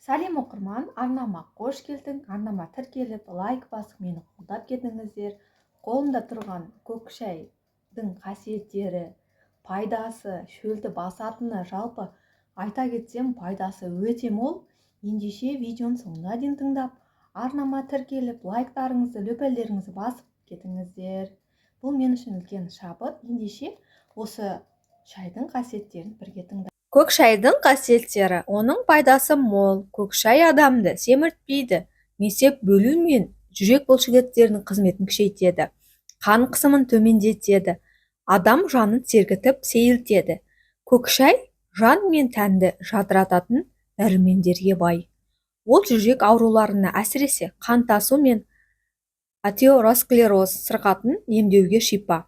Сәлем оқырман, арнама қош келдің. Арнама тіркеліп, лайк басып, мені қолдап кетіңіздер. Қолымда тұрған көк шайдың қасиеттері, пайдасы, шөлді басатыны жалпы айта кетсем, пайдасы өте мол. Ендеше видеоны соңына дейін тыңдап, арнама тіркеліп, лайктарыңызды, löпелдеріңізді басып кетіңіздер. Бұл мен үшін үлкен шабыт. Ендеше осы шайдың қасиеттерін бірге тыңдайық. Көк шайдың қасиеттері. Оның пайдасы мол. Көк шай адамды семіртпейді. Несеп бөлу мен жүрек бұлшықеттерінің қызметін күшейтеді. Қан қысымын төмендетеді. Адам жанын сергітіп, сейілтеді. Көк шай жан мен тәнді жадырататын дәрумендерге бай. Ол жүрек ауруларына, әсіресе қан тасу мен атеросклероз сырқатын емдеуге шипа.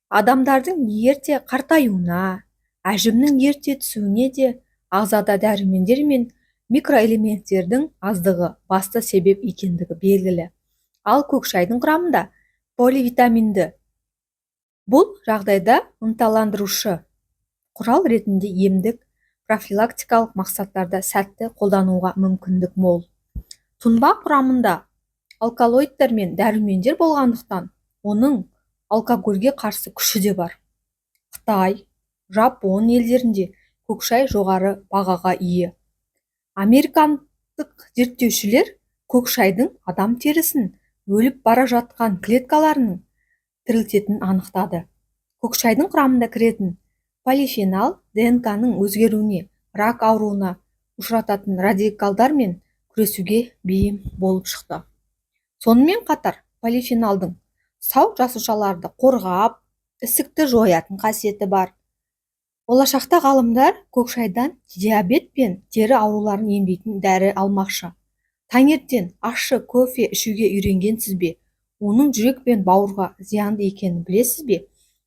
Адамдардың ерте қартаюына, әжімнің ерте түсуіне де ағзада дәрумендер мен микроэлементтердің аздығы басты себеп екендігі белгілі. Ал көк шайдың құрамында поливитаминді. Бұл жағдайда ынталандырушы құрал ретінде емдік, профилактикалық мақсаттарда сәтті қолдануға мүмкіндік мол. Тұнба құрамында алкалоидтер мен дәрумендер болғандықтан, оның алкогольге қарсы күші де бар. Қытай, Жапон елдерінде көк шай жоғары бағаға ие. Американдық зерттеушілер көк шайдың адам терісін өліп бара жатқан клеткаларының тірілтетінін анықтады. Көк шайдың құрамында кіретін полифенол ДНК-ның өзгеруіне, рак ауруына ұшырататын радикалдармен күресуге бейім болып шықты. Сонымен қатар полифенолдың сау жасушаларды қорғап, ісікті жоятын қасиеті бар. Болашақта ғалымдар көк шайдан диабет пен тері ауруларын емдейтін дәрі алмақшы. Таңертең ащы кофе ішуге үйренгенсіз бе? Оның жүрек пен бауырға зиянды екенін білесіз бе?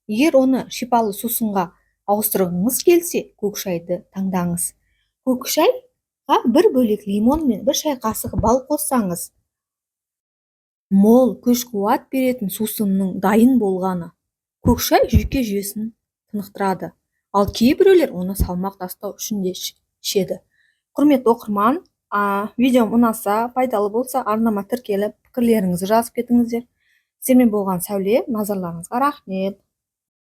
Егер оны шипалы сусынға ауыстырғыңыз келсе, көк шайды таңдаңыз. Көк шайға бір бөлек лимон мен бір шай қасығы бал қоссаңыз, мол күш-қуат беретін сусынның дайын болғаны. Көк шай жүйке жүйесін тынықтырады. Ал кейбіреулер оны салмақ тастау үшін де ішеді. Құрметті оқырман, видеом ұнаса, пайдалы болса, арнама тіркеліп, пікірлеріңізді жазып кетіңіздер. Сіздермен болған Сәуле, назарларыңызға рахмет.